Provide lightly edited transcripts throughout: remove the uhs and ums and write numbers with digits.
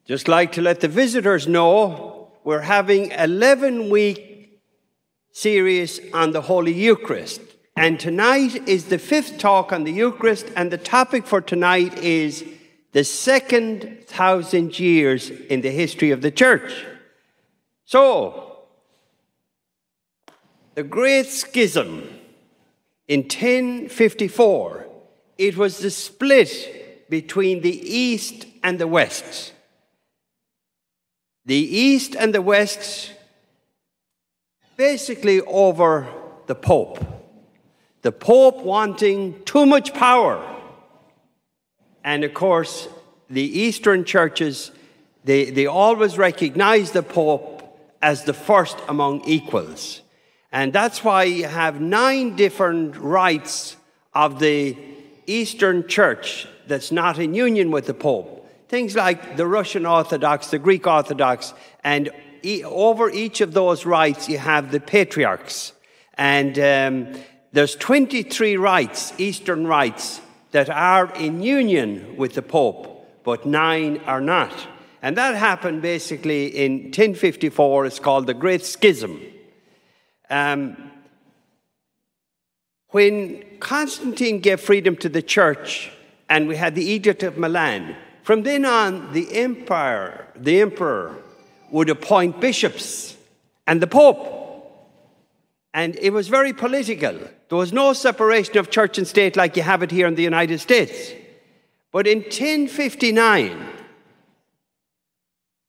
Just like to let the visitors know, we're having an 11-week series on the Holy Eucharist. And tonight is the 5th talk on the Eucharist, and the topic for tonight is the second 1,000 years in the history of the Church. So, the Great Schism in 1054, it was the split between the East and the West. The East and the West basically over the Pope. The Pope wanting too much power. And of course, the Eastern churches, they always recognize the Pope as the first among equals. And that's why you have 9 different rites of the Eastern Church that's not in union with the Pope. Things like the Russian Orthodox, the Greek Orthodox, and over each of those rites you have the patriarchs. And there's 23 rites, Eastern rites, that are in union with the Pope, but 9 are not. And that happened basically in 1054. It's called the Great Schism. When Constantine gave freedom to the church and we had the Edict of Milan, from then on the emperor would appoint bishops and the Pope. And it was very political. There was no separation of church and state like you have it here in the United States. But in 1059,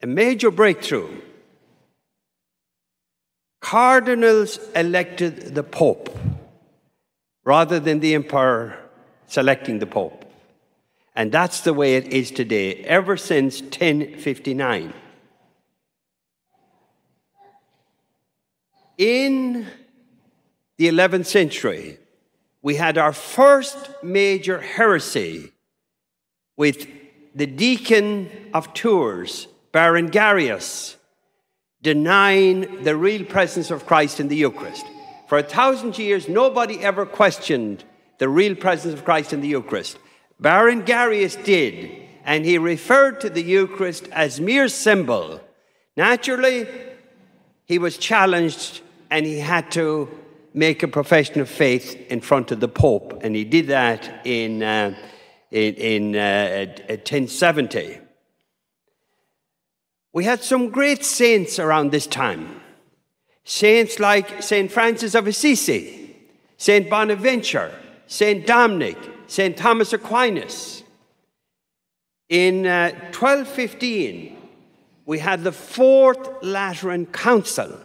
a major breakthrough. Cardinals elected the Pope rather than the emperor selecting the Pope. And that's the way it is today, ever since 1059. In the 11th century, we had our first major heresy with the deacon of Tours, Berengarius, denying the real presence of Christ in the Eucharist. For 1,000 years, nobody ever questioned the real presence of Christ in the Eucharist. Berengarius did, and he referred to the Eucharist as mere symbol. Naturally, he was challenged, and he had to make a profession of faith in front of the Pope, and he did that in 1070. We had some great saints around this time. Saints like St. Francis of Assisi, St. Bonaventure, St. Dominic, St. Thomas Aquinas. In 1215, we had the Fourth Lateran Council.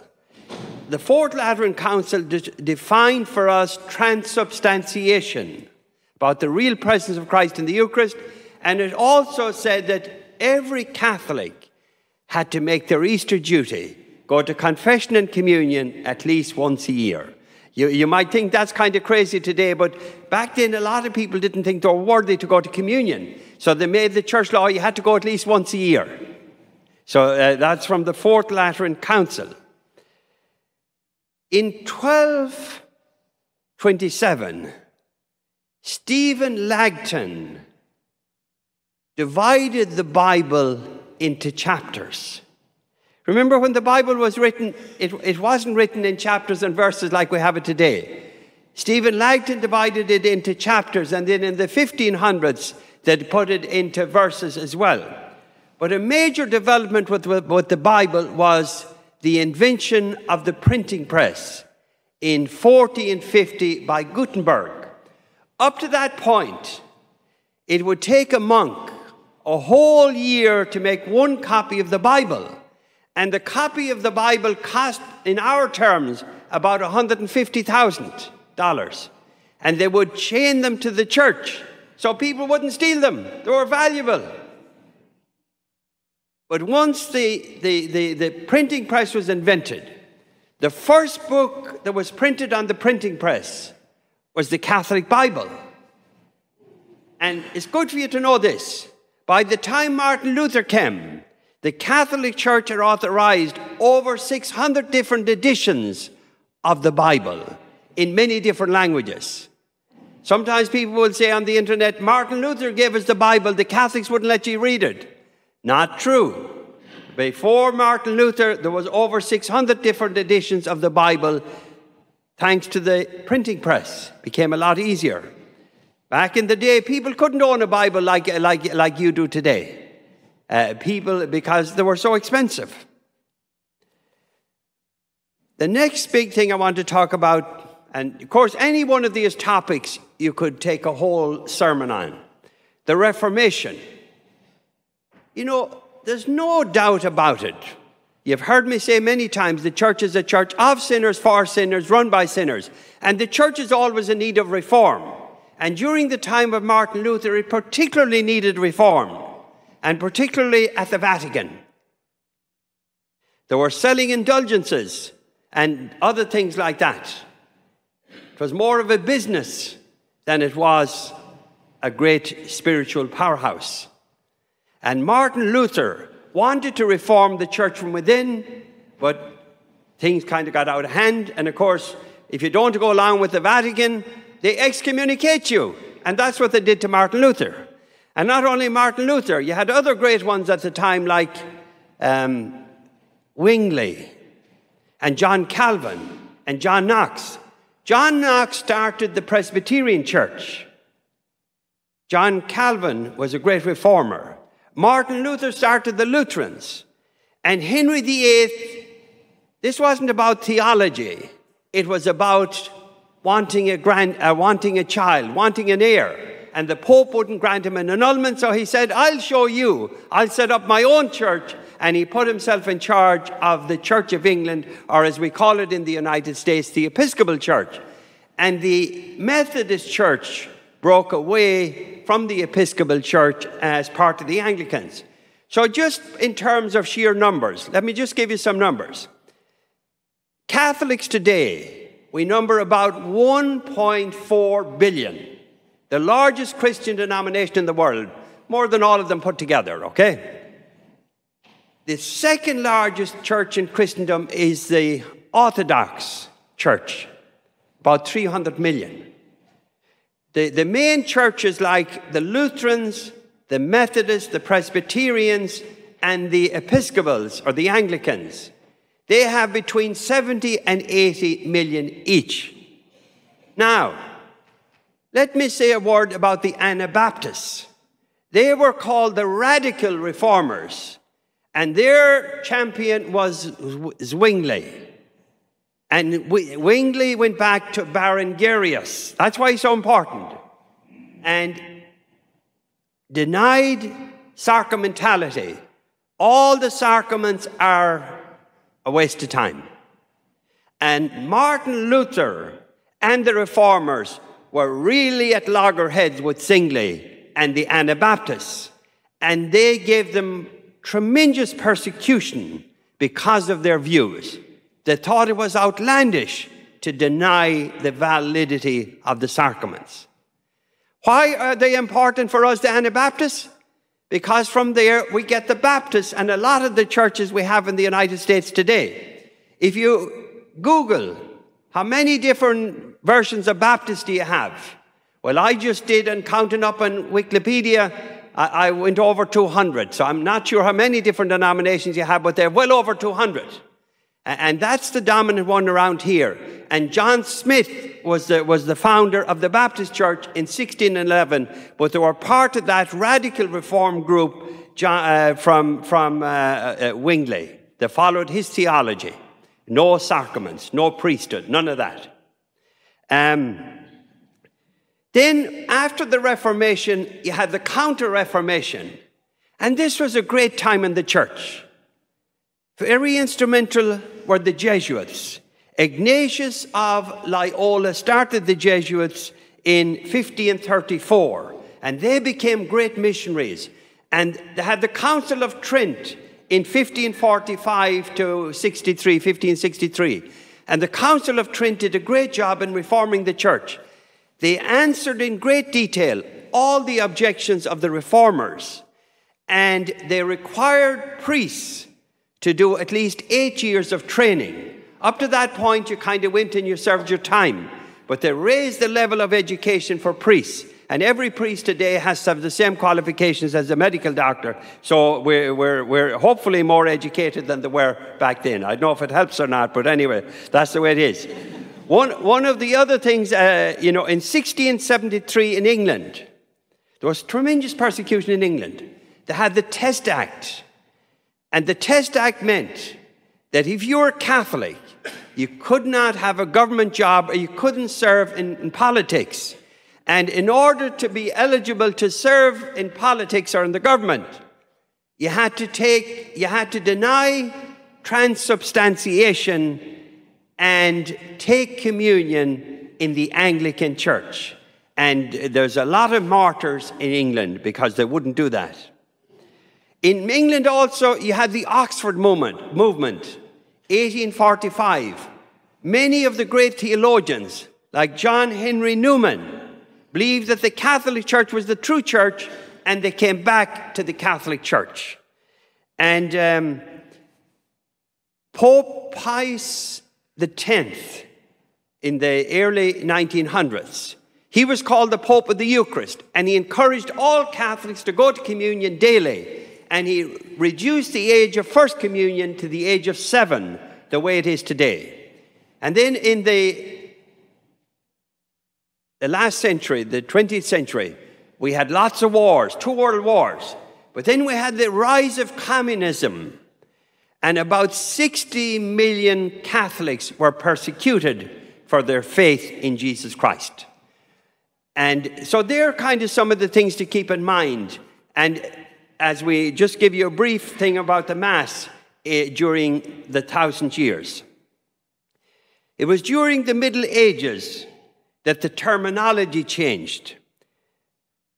The Fourth Lateran Council defined for us transubstantiation, about the real presence of Christ in the Eucharist, and it also said that every Catholic had to make their Easter duty, go to confession and communion at least once a year. You might think that's kind of crazy today, but back then a lot of people didn't think they were worthy to go to communion. So they made the church law, you had to go at least once a year. So that's from the Fourth Lateran Council. In 1227, Stephen Langton divided the Bible into chapters. Remember when the Bible was written, it wasn't written in chapters and verses like we have it today. Stephen Langton divided it into chapters, and then in the 1500s, they'd put it into verses as well. But a major development with the Bible was the invention of the printing press in 40 and 50 by Gutenberg. Up to that point, it would take a monk a whole year to make one copy of the Bible. And the copy of the Bible cost, in our terms, about $150,000. And they would chain them to the church so people wouldn't steal them. They were valuable. But once the printing press was invented, the first book that was printed on the printing press was the Catholic Bible. And it's good for you to know this. By the time Martin Luther came, the Catholic Church had authorized over 600 different editions of the Bible in many different languages. Sometimes people will say on the internet, Martin Luther gave us the Bible, the Catholics wouldn't let you read it. Not true. Before Martin Luther, there was over 600 different editions of the Bible, thanks to the printing press. It became a lot easier. Back in the day, people couldn't own a Bible like you do today. Because they were so expensive. The next big thing I want to talk about, and of course, any one of these topics you could take a whole sermon on. The Reformation. You know, there's no doubt about it. You've heard me say many times, the church is a church of sinners, for sinners, run by sinners. And the church is always in need of reform. And during the time of Martin Luther, it particularly needed reform. And particularly at the Vatican. They were selling indulgences and other things like that. It was more of a business than it was a great spiritual powerhouse. And Martin Luther wanted to reform the church from within, but things kind of got out of hand. And of course, if you don't go along with the Vatican, they excommunicate you. And that's what they did to Martin Luther. And not only Martin Luther, you had other great ones at the time like Zwingli and John Calvin and John Knox. John Knox started the Presbyterian Church. John Calvin was a great reformer. Martin Luther started the Lutherans. And Henry VIII, this wasn't about theology. It was about wanting a child, wanting an heir. And the Pope wouldn't grant him an annulment, so he said, I'll show you. I'll set up my own church. And he put himself in charge of the Church of England, or as we call it in the United States, the Episcopal Church. And the Methodist Church broke away from the Episcopal Church as part of the Anglicans. So just in terms of sheer numbers, let me just give you some numbers. Catholics today, we number about 1.4 billion. The largest Christian denomination in the world, more than all of them put together, okay? The second largest church in Christendom is the Orthodox Church, about 300 million. The main churches like the Lutherans, the Methodists, the Presbyterians, and the Episcopals, or the Anglicans, they have between 70 and 80 million each. Now, let me say a word about the Anabaptists. They were called the Radical Reformers, and their champion was Zwingli. And Zwingli went back to Berengarius. That's why he's so important. And denied sacramentality. All the sacraments are a waste of time. And Martin Luther and the Reformers were really at loggerheads with Zwingli and the Anabaptists. And they gave them tremendous persecution because of their views. They thought it was outlandish to deny the validity of the sacraments. Why are they important for us, the Anabaptists? Because from there we get the Baptists and a lot of the churches we have in the United States today. If you Google how many different versions of Baptist do you have? Well, I just did, and counting up on Wikipedia, I went over 200. So I'm not sure how many different denominations you have, but they're well over 200. And that's the dominant one around here. And John Smith was the founder of the Baptist Church in 1611, but they were part of that radical reform group from Zwingli. They followed his theology. No sacraments, no priesthood, none of that. Then after the Reformation, you had the Counter-Reformation. And this was a great time in the church. Very instrumental were the Jesuits. Ignatius of Loyola started the Jesuits in 1534, and they became great missionaries. And they had the Council of Trent in 1545 to 1563. And the Council of Trent did a great job in reforming the church. They answered in great detail all the objections of the reformers, and they required priests to do at least 8 years of training. Up to that point, you kind of went and you served your time. But they raised the level of education for priests. and every priest today has to have the same qualifications as a medical doctor. So we're hopefully more educated than they were back then. I don't know if it helps or not, but anyway, that's the way it is. One of the other things, in 1673 in England, there was tremendous persecution in England. They had the Test Act. And the Test Act meant that if you were Catholic, you could not have a government job or you couldn't serve in politics. And in order to be eligible to serve in politics or in the government, you had to deny transubstantiation and take communion in the Anglican Church. And there's a lot of martyrs in England because they wouldn't do that. In England also, you had the Oxford movement, 1845. Many of the great theologians, like John Henry Newman, believed that the Catholic Church was the true church, and they came back to the Catholic Church. And Pope Pius X, in the early 1900s, he was called the Pope of the Eucharist, and he encouraged all Catholics to go to communion daily. And he reduced the age of First Communion to the age of 7, the way it is today. And then in the last century, the 20th century, we had lots of wars, 2 world wars. But then we had the rise of communism. And about 60 million Catholics were persecuted for their faith in Jesus Christ. And so they're kind of some of the things to keep in mind. And as we just give you a brief thing about the Mass during the 1,000 years. It was during the Middle Ages that the terminology changed.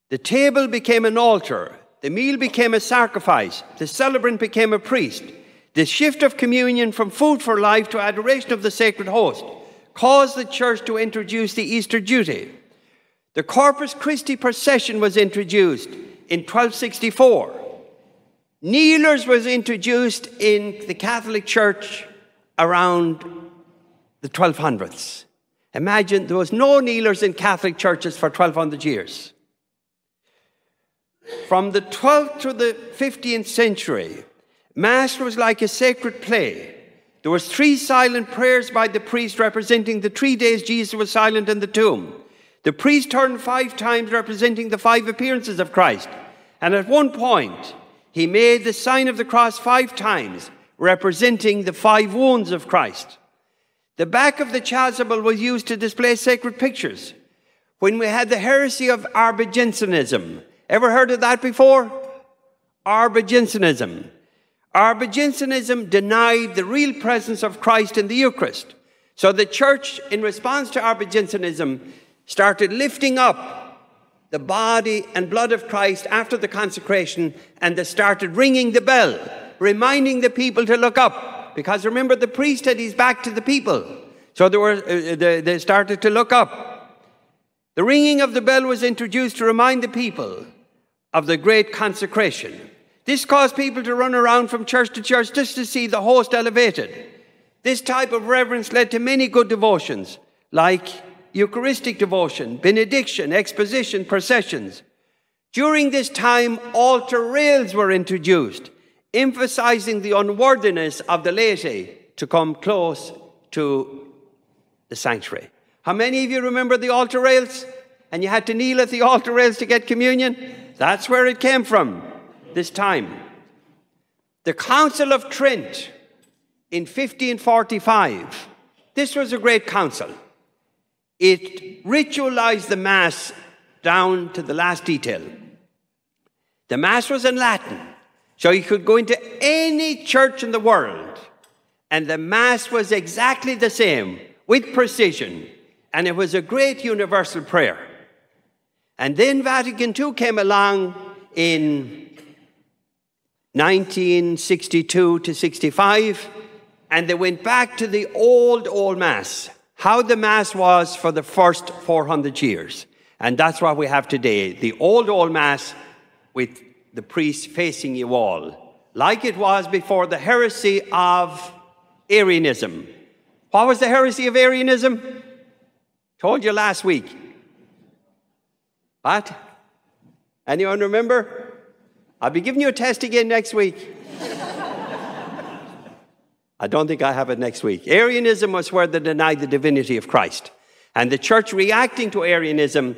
The table became an altar. The meal became a sacrifice. The celebrant became a priest. The shift of communion from food for life to adoration of the sacred host caused the Church to introduce the Easter duty. The Corpus Christi procession was introduced in 1264. Kneelers was introduced in the Catholic Church around the 1200s. Imagine, there was no kneelers in Catholic churches for 1200 years. From the 12th to the 15th century, Mass was like a sacred play. There was 3 silent prayers by the priest representing the 3 days Jesus was silent in the tomb. The priest turned 5 times representing the 5 appearances of Christ. And at one point, he made the sign of the cross 5 times, representing the 5 wounds of Christ. The back of the chasuble was used to display sacred pictures. When we had the heresy of Arbigensianism, ever heard of that before? Arbigensianism. Arbigensianism denied the real presence of Christ in the Eucharist. So the Church, in response to Arbigensianism, started lifting up the body and blood of Christ after the consecration, and they started ringing the bell, reminding the people to look up. Because remember, the priest had his back to the people. So they started to look up. The ringing of the bell was introduced to remind the people of the great consecration. This caused people to run around from church to church just to see the host elevated. This type of reverence led to many good devotions, like Eucharistic devotion, benediction, exposition, processions. During this time, altar rails were introduced, emphasizing the unworthiness of the laity to come close to the sanctuary. How many of you remember the altar rails? And you had to kneel at the altar rails to get communion? That's where it came from, this time. The Council of Trent in 1545. This was a great council. It ritualized the Mass down to the last detail. The Mass was in Latin, so you could go into any church in the world, and the Mass was exactly the same, with precision, and it was a great universal prayer. And then Vatican II came along in 1962 to 65, and they went back to the old Mass, how the Mass was for the first 400 years. And that's what we have today, the old Mass with the priest facing you all, like it was before the heresy of Arianism. What was the heresy of Arianism? Told you last week. What? Anyone remember? I'll be giving you a test again next week. I don't think I have it next week. Arianism was where they denied the divinity of Christ. And the church, reacting to Arianism,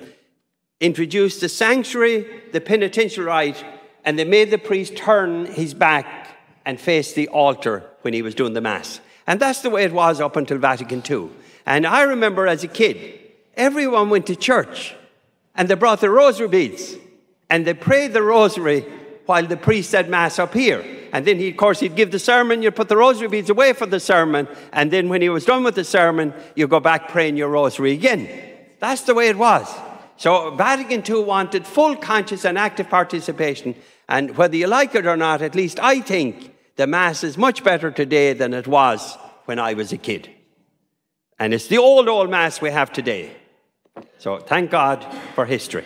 introduced the sanctuary, the penitential rite, and they made the priest turn his back and face the altar when he was doing the Mass. And that's the way it was up until Vatican II. And I remember as a kid, everyone went to church and they brought the rosary beads and they prayed the rosary while the priest said Mass up here. And then, of course, he'd give the sermon, you'd put the rosary beads away for the sermon, and then when he was done with the sermon, you go back praying your rosary again. That's the way it was. So Vatican II wanted full conscious and active participation, and whether you like it or not, at least I think the Mass is much better today than it was when I was a kid. And it's the old Mass we have today. So thank God for history.